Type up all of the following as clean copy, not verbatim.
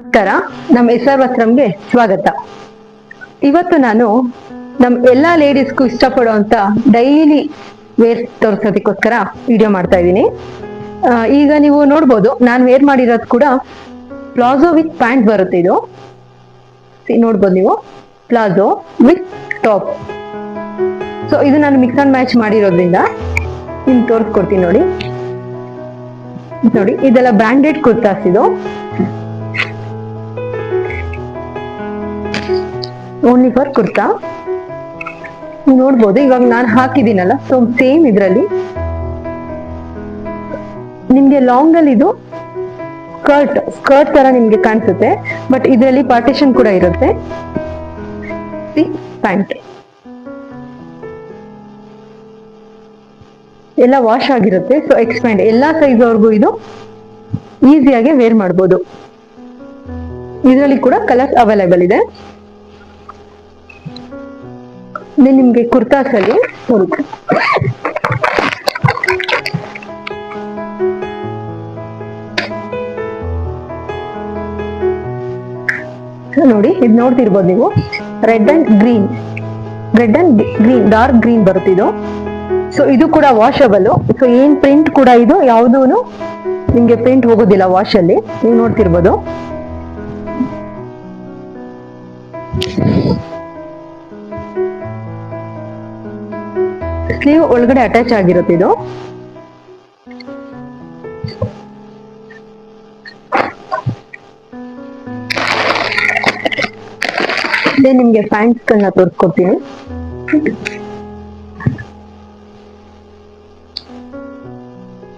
ನಮಸ್ಕಾರ. ನಮ್ಮ ಎಸ್ಆರ್ ವಸ್ತ್ರಮ್ಗೆ ಸ್ವಾಗತ. ಇವತ್ತು ನಾನು ಎಲ್ಲಾ ಲೇಡೀಸ್ಗೂ ಇಷ್ಟಪಡುವಂತ ಡೈಲಿ ವೇರ್ ತೋರಿಸೋದಕ್ಕೋಸ್ಕರ ವಿಡಿಯೋ ಮಾಡ್ತಾ ಇದ್ದೀನಿ. ಈಗ ನೀವು ನೋಡ್ಬೋದು, ನಾನು ವೇರ್ ಮಾಡಿರೋದು ಕೂಡ ಪ್ಲಾಜೋ ವಿತ್ ಪ್ಯಾಂಟ್ ಬರುತ್ತೆ. ಇದು ನೋಡ್ಬೋದು ನೀವು, ಪ್ಲಾಜೋ ವಿತ್ ಟಾಪ್. ಸೊ ಇದು ನಾನು ಮಿಕ್ಸ್ ಅಂಡ್ ಮ್ಯಾಚ್ ಮಾಡಿರೋದ್ರಿಂದ ನಿಮ್ಗೆ ತೋರಿಸ್ಕೊಡ್ತೀನಿ. ನೋಡಿ, ಇದೆಲ್ಲ ಬ್ರಾಂಡೆಡ್ ಕುರ್ತಾಸ್. ಇದು ಓನ್ಲಿ ಫಾರ್ ಕುರ್ತಾ. ನೋಡ್ಬೋದು, ಇವಾಗ ನಾನು ಹಾಕಿದ್ದೀನಲ್ಲ, ಸೊ ಸೇಮ್ ಇದರಲ್ಲಿ ನಿಮ್ಗೆ ಲಾಂಗ್ ಅಲ್ಲಿ ಇದು ಸ್ಕರ್ಟ್ ತರ ನಿಮ್ಗೆ ಕಾಣಿಸುತ್ತೆ, ಬಟ್ ಇದರಲ್ಲಿ ಪಾರ್ಟಿಷನ್ ಕೂಡ ಇರುತ್ತೆ. ಪ್ಯಾಂಟ್ ಎಲ್ಲ ವಾಶ್ ಆಗಿರುತ್ತೆ. ಸೊ ಎಕ್ಸ್ಪ್ಯಾಂಡ್ ಎಲ್ಲಾ ಸೈಜ್ ಅವ್ರಿಗೂ ಇದು ಈಸಿಯಾಗಿ ವೇರ್ ಮಾಡ್ಬೋದು. ಇದರಲ್ಲಿ ಕೂಡ ಕಲರ್ಸ್ ಅವೈಲೇಬಲ್ ಇದೆ. ನಿಮ್ಗೆ ಕುರ್ತಾಸ್ ಅಲ್ಲಿ ನೋಡಿ, ಇದು ನೋಡ್ತಿರ್ಬೋದು ನೀವು, red and green dark green ಬರುತ್ತೆ ಇದು. ಸೊ ಇದು ಕೂಡ ವಾಷಬಲ್. ಸೊ ಏನ್ ಪ್ರಿಂಟ್ ಕೂಡ ಇದು ಯಾವುದೂ ನಿಮ್ಗೆ ಪ್ರಿಂಟ್ ಹೋಗೋದಿಲ್ಲ ವಾಶ್ ಅಲ್ಲಿ. ನೀವು ನೋಡ್ತಿರ್ಬೋದು. ಸ್ಲೀವ್ ಒಳಗಡೆ ಅಟ್ಯಾಚ್ ಆಗಿರುತ್ತೆ ಇದು. ನಿಮ್ಗೆ ಪ್ಯಾಂಟ್ಸ್ ಗಳನ್ನ ತೋರಿಸ್ಕೊಡ್ತೀನಿ.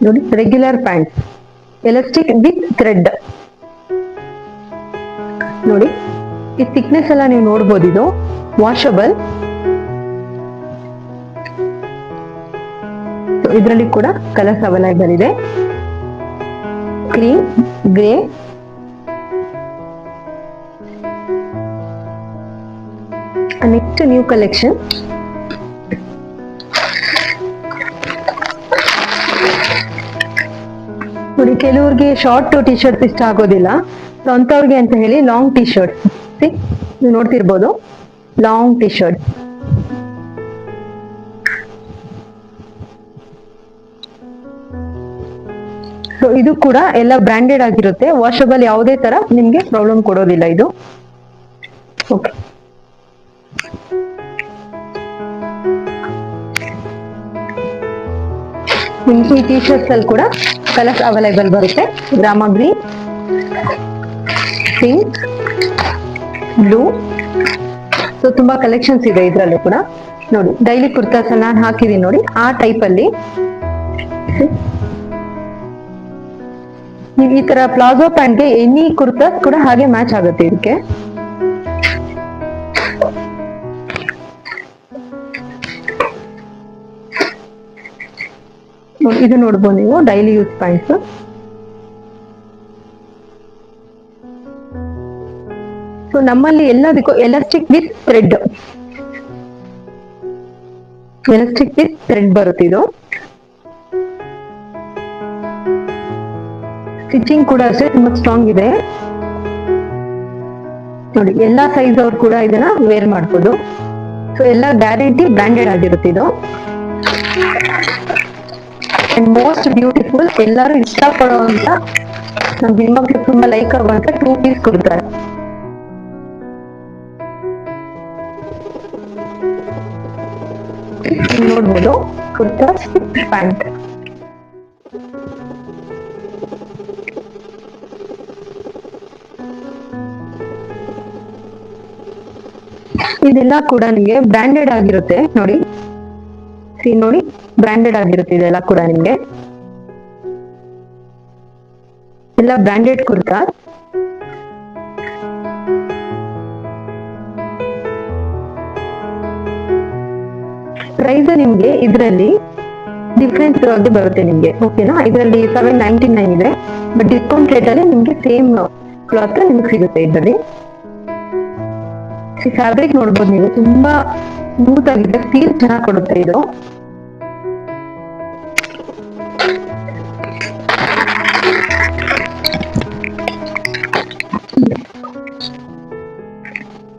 ನೋಡಿ, regular pant elastic with thread. ನೋಡಿ, ಈ ಥಿಕ್ನೆಸ್ ಎಲ್ಲ ನೀವು ನೋಡ್ಬೋದು. ಇದು ವಾಷಬಲ್. ಇದರಲ್ಲಿ ಕೂಡ ಕಲರ್ಸ್ ಅವೈಲೇಬಲ್ ಇದೆ, cream, grey, next new collection. ನೋಡಿ, ಕೆಲವ್ರಿಗೆ ಶಾರ್ಟ್ ಟಿ ಶರ್ಟ್ ಇಷ್ಟ ಆಗೋದಿಲ್ಲ. ಸೊ ಅಂತವ್ರಿಗೆ ಅಂತ ಹೇಳಿ ಲಾಂಗ್ ಟಿ ಶರ್ಟ್, ನೀವು ನೋಡ್ತಿರ್ಬೋದು, ಲಾಂಗ್ ಟಿ ಶರ್ಟ್. ಸೊ ಇದು ಕೂಡ ಎಲ್ಲ ಬ್ರಾಂಡೆಡ್ ಆಗಿರುತ್ತೆ, ವಾಷಬಲ್. ಯಾವುದೇ ತರ ನಿಮ್ಗೆ ಪ್ರಾಬ್ಲಮ್ ಕೊಡೋದಿಲ್ಲ ಇದು. ಓಕೆ, ಈ ಟಿ ಶರ್ಟ್ಸ್ ಅಲ್ಲಿ ಕೂಡ ಕಲರ್ಸ್ ಅವೈಲೇಬಲ್ ಬರುತ್ತೆ. Rama green, pink, blue. So ತುಂಬಾ ಕಲೆಕ್ಷನ್ಸ್ ಇದೆ ಇದರಲ್ಲೂ ಕೂಡ. ನೋಡಿ, ಡೈಲಿ ಕುರ್ತಾಸ್ ನಾನು ಹಾಕಿದೀನಿ ನೋಡಿ, ಆ ಟೈಪ್ ಅಲ್ಲಿ ಈ ತರ ಪ್ಲಾಜೋ ಪ್ಯಾಂಟ್ಗೆ ಎನಿ ಕುರ್ತಾಸ್ ಕೂಡ ಹಾಗೆ ಮ್ಯಾಚ್ ಆಗುತ್ತೆ ಇದಕ್ಕೆ. ಇದು ನೋಡ್ಬೋದು ನೀವು, ಡೈಲಿ ಯೂಸ್ ಪ್ಯಾಂಟ್ಸ್. ಸೊ ನಮ್ಮಲ್ಲಿ ಎಲ್ಲದಕ್ಕೂ ಎಲಾಸ್ಟಿಕ್ ವಿತ್ ಥ್ರೆಡ್ ಬರುತ್ತೆ ಇದು. ಸ್ಟಿಚಿಂಗ್ ಕೂಡ ಅಷ್ಟೇ ತುಂಬಾ ಸ್ಟ್ರಾಂಗ್ ಇದೆ. ನೋಡಿ, ಎಲ್ಲಾ ಸೈಜ್ ಅವ್ರು ಕೂಡ ಇದನ್ನ ವೇರ್ ಮಾಡ್ಬೋದು. ಸೊ ಎಲ್ಲ ಗ್ಯಾರಂಟಿ ಬ್ರಾಂಡೆಡ್ ಆಗಿರುತ್ತೆ ಇದು. ಮೋಸ್ಟ್ ಬ್ಯೂಟಿಫುಲ್, ಎಲ್ಲರೂ ಇಷ್ಟಪಡುವಂತ, ನಮ್ಮ ಹೆಣ್ಮಕ್ಳು ತುಂಬಾ ಲೈಕ್ ಆಗುವಂತ 2 ಪೀಸ್ ಕೊಡ್ತಾರೆ. ನೋಡ್ಬೋದು, ಕುರ್ತಾ ಪ್ಯಾಂಟ್. ಇದೆಲ್ಲ ಕೂಡ ನಿಮ್ಗೆ ಬ್ರಾಂಡೆಡ್ ಆಗಿರುತ್ತೆ. ನೋಡಿ, ಬ್ರಾಂಡೆಡ್ ಆಗಿರುತ್ತೆ ಇದೆಲ್ಲ ಕೂಡ ನಿಮ್ಗೆ. ಎಲ್ಲ ಬ್ರಾಂಡೆಡ್ ಕುರ್ತಾ. ಪ್ರೈಸ್ ನಿಮ್ಗೆ ಇದರಲ್ಲಿ ಡಿಫ್ರೆನ್ಸ್ ಬರುತ್ತೆ ನಿಮ್ಗೆ, ಓಕೆನಾ. ಇದರಲ್ಲಿ 799 ಇದೆ, ಬಟ್ ಡಿಸ್ಕೌಂಟ್ ರೇಟ್ ಅಲ್ಲಿ ನಿಮ್ಗೆ ಸೇಮ್ ಕ್ಲಾತ್ ನಿಮ್ಗೆ ಸಿಗುತ್ತೆ ಇದರಲ್ಲಿ. ಫ್ಯಾಬ್ರಿಕ್ ನೋಡ್ಬೋದು ನೀವು, ತುಂಬಾ ಸ್ಮೂತ್ ಆಗಿದೆ, ಫೀಲ್ ಚೆನ್ನಾಗಿ ಕೊಡುತ್ತೆ ಇದು.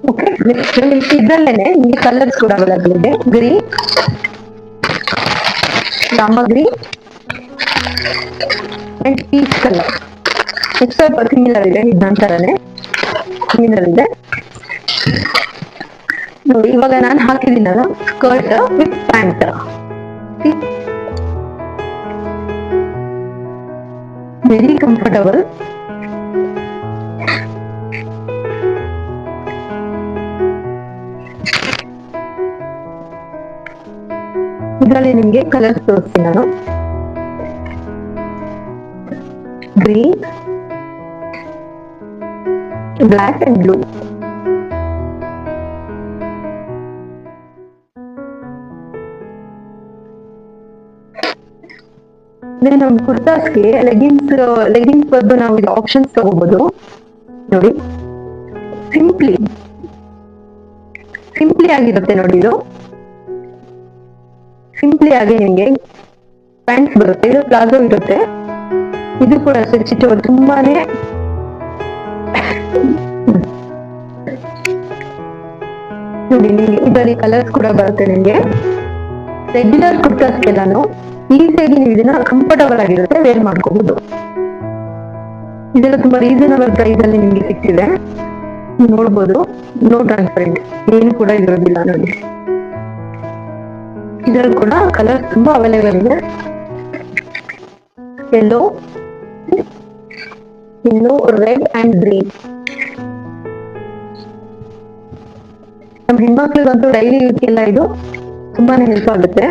ಓಕೆ, ಇದ್ರಲ್ಲೇನೆ ನಿಮ್ಗೆ ಕಲರ್ಸ್ ಕೂಡ ಅವೈಲೇಬಲ್ ಇದೆ. Green, Rama green and peach colour. ಸ್ವಲ್ಪ ಸಿಮಿಲರ್ ಇದೆ, ಇದ್ ನಂತರನೇ ಸಿಮಿಲರ್ ಇದೆ ನೋಡಿ. ಇವಾಗ ನಾನು ಹಾಕಿದ್ದೀನಲ್ಲ skirt with pant, very comfortable. ಇದರಲ್ಲಿ ನಿಮ್ಗೆ ಕಲರ್ಸ್ ತೋರಿಸ್ತೀನಿ ನಾನು. Green, black and blue. ನಮ್ಮ ಕುರ್ತಾಸ್ಗೆ ಲೆಗಿನ್ಸ್ ಬದಲು ನಾವು ಇದು ಆಪ್ಷನ್ಸ್ ತಗೋಬಹುದು ನೋಡಿ. ಸಿಂಪ್ಲಿ ಆಗಿರುತ್ತೆ ನೋಡಿ. ಇದು ಸಿಂಪ್ಲಿ ಆಗಿ ನಿಮಗೆ ಪ್ಯಾಂಟ್ಸ್ ಬರುತ್ತೆ. ಇದು ಪ್ಲಾಜೋ ಇರುತ್ತೆ. ಇದು ಕೂಡ ಚಿಚ್ಚವರು ತುಂಬಾನೇ ನೋಡಿ. ನಿಮ್ಗೆ ಇದರಲ್ಲಿ ಕಲರ್ಸ್ ಕೂಡ ಬರುತ್ತೆ. ನಿಮ್ಗೆ ರೆಗ್ಯುಲರ್ ಕುರ್ತಾಸ್ಗೆಲ್ಲಾನು ಈಸಿಯಾಗಿ ನೀವು ಇದನ್ನ ಕಂಫರ್ಟಬಲ್ ಆಗಿರುತ್ತೆ, ವೇರ್ ಮಾಡ್ಕೋಬಹುದು. ಇದೆಲ್ಲ ತುಂಬಾ ರೀಸನಬಲ್ ಪ್ರೈಸ್ ಅಲ್ಲಿ ನಿಮ್ಗೆ ಸಿಗ್ತಿದೆ, ನೋಡ್ಬೋದು. ನೋ ಟ್ರಾನ್ಸ್ಪರೆಂಟ್, ಏನು ಕೂಡ ಇರೋದಿಲ್ಲ ನೋಡಿ. ಇದರಲ್ಲಿ ಕೂಡ ಕಲರ್ ತುಂಬಾ ಅವೈಲೇಬಲ್ ಇದೆ. Yellow, red and green. ನಮ್ಮ ಹೆಣ್ಮಕ್ಳಿಗಂತೂ ಡೈಲಿ ಯೂಸ್ಗೆಲ್ಲ ಇದು ತುಂಬಾನೇ ಹೆಲ್ಪ್ ಆಗುತ್ತೆ.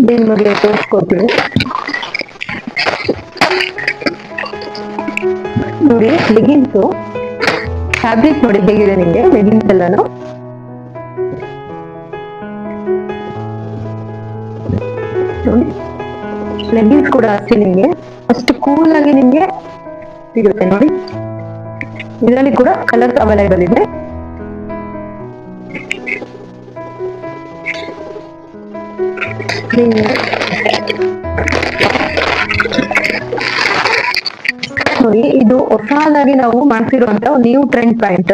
ನಿಮಗೆ ತೋರಿಸ್ಕೊಡ್ತೀನಿ ನೋಡಿ. ಲೆಗಿನ್ಸು ಫ್ಯಾಬ್ರಿಕ್ ನೋಡಿ ಹೇಗಿದೆ ನಿಮ್ಗೆ, ಲೆಗಿನ್ಸ್ ಎಲ್ಲಾನು ಲೆಗಿನ್ಸ್ ಕೂಡ ಅಷ್ಟೇ ನಿಮ್ಗೆ ಅಷ್ಟು ಕೂಲ್ ಆಗಿ ನಿಮ್ಗೆ ಸಿಗುತ್ತೆ ನೋಡಿ. ಇದರಲ್ಲಿ ಕೂಡ ಕಲರ್ಸ್ ಅವೈಲೇಬಲ್ ಇದೆ. ನೋಡಿ, ಇದು ಹೊಸದಾಗಿ ನಾವು ಮಾಡ್ತಿರುವಂತ ನ್ಯೂ ಟ್ರೆಂಡ್ ಪ್ಯಾಂಟ್.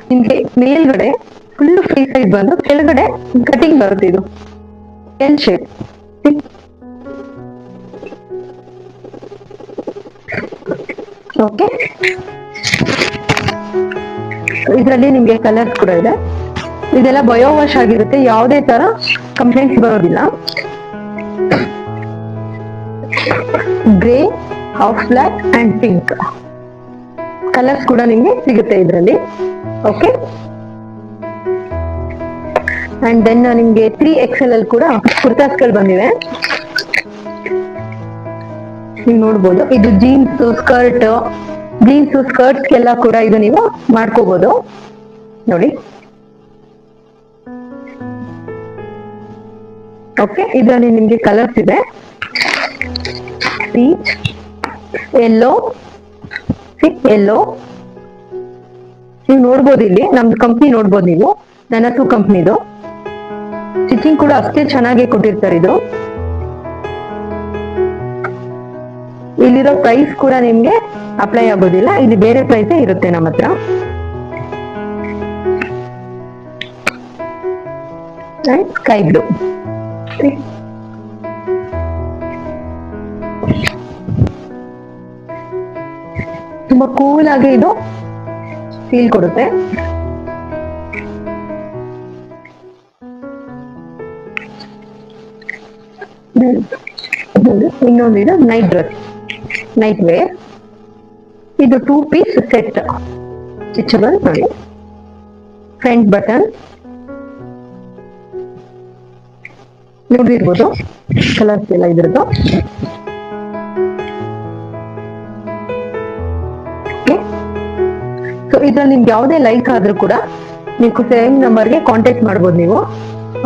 ನಿಮ್ಗೆ ಮೇಲ್ಗಡೆ ಫುಲ್ ಫ್ರೀ ಸೈಜ್ ಬಂದು ಕೆಳಗಡೆ ಕಟಿಂಗ್ ಬರುತ್ತೆ. ಇದು ಎಲ್ ಶೇಪ್. ಓಕೆ, ಇದರಲ್ಲಿ ನಿಮ್ಗೆ ಕಲರ್ಸ್ ಕೂಡ ಇದೆ. ಇದೆಲ್ಲ ಬಯೋ ವಾಶ್ ಆಗಿರುತ್ತೆ, ಯಾವುದೇ ತರ ಕಂಪ್ಲೇಂಟ್ಸ್ ಬರೋದಿಲ್ಲ. Grey, half black and pink colours ಕೂಡ ನಿಮ್ಗೆ ಸಿಗುತ್ತೆ ಇದರಲ್ಲಿ. ಓಕೆ, ಅಂಡ್ ದೆನ್ ನಿಮ್ಗೆ 3XL ಅಲ್ಲಿ ಕೂಡ ಕುರ್ತಾಸ್ಗಳು ಬಂದಿವೆ, ನೀವು ನೋಡ್ಬೋದು. ಇದು ಜೀನ್ಸ್ ಸ್ಕರ್ಟ್ಸ್ಗೆಲ್ಲ ಕೂಡ ಇದು ನೀವು ಮಾಡ್ಕೋಬಹುದು ನೋಡಿ. ಓಕೆ, ಇದರಲ್ಲಿ ನಿಮ್ಗೆ ಕಲರ್ಸ್ ಇದೆ. ಪೀಚ್, ಯೆಲ್ಲೋ ನೀವು ನೋಡ್ಬೋದು. ಇಲ್ಲಿ ನಮ್ದು ಕಂಪ್ನಿ ನೋಡ್ಬೋದು ನೀವು, ನನತು ಕಂಪ್ನಿದು. ಸ್ಟಿಚಿಂಗ್ ಕೂಡ ಅಷ್ಟೇ ಚೆನ್ನಾಗಿ ಕೊಟ್ಟಿರ್ತಾರೆ. ಇದು ಇಲ್ಲಿರೋ ಪ್ರೈಸ್ ಕೂಡ ನಿಮ್ಗೆ ಅಪ್ಲೈ ಆಗೋದಿಲ್ಲ, ಇಲ್ಲಿ ಬೇರೆ ಪ್ರೈಸೇ ಇರುತ್ತೆ ನಮ್ಮ ಹತ್ರ. ಸ್ಕೈ ಬ್ಲೂ, ತುಂಬಾ ಕೂಲ್ ಆಗಿ ಇದು ಫೀಲ್ ಕೊಡುತ್ತೆ. ಇನ್ನೊಂದು ಇದು ನೈಟ್ ವೇರ್. ಇದು 2 ಪೀಸ್ ಸೆಟ್, ಸ್ಟಿಚಬಲ್ ನೋಡಿ. ಫ್ರಂಟ್ ಬಟನ್ ನೋಡಿರ್ಬೋದು, ಕಲರ್ಸ್ ಎಲ್ಲ ಇದ್ರದ್ದು. ಸೊ ಇದ್ರಲ್ಲಿ ನಿಮ್ಗೆ ಯಾವುದೇ ಲೈಕ್ ಆದ್ರೂ ಕೂಡ ನೀವು ಸೇಮ್ ನಂಬರ್ಗೆ ಕಾಂಟ್ಯಾಕ್ಟ್ ಮಾಡ್ಬೋದು ನೀವು.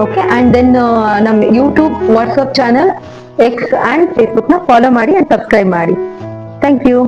ಓಕೆ, ಅಂಡ್ ದೆನ್ ನಮ್ಮ YouTube, WhatsApp channel, X and Facebook ನ ಫಾಲೋ ಮಾಡಿ ಅಂಡ್ ಸಬ್ಸ್ಕ್ರೈಬ್ ಮಾಡಿ. Thank you.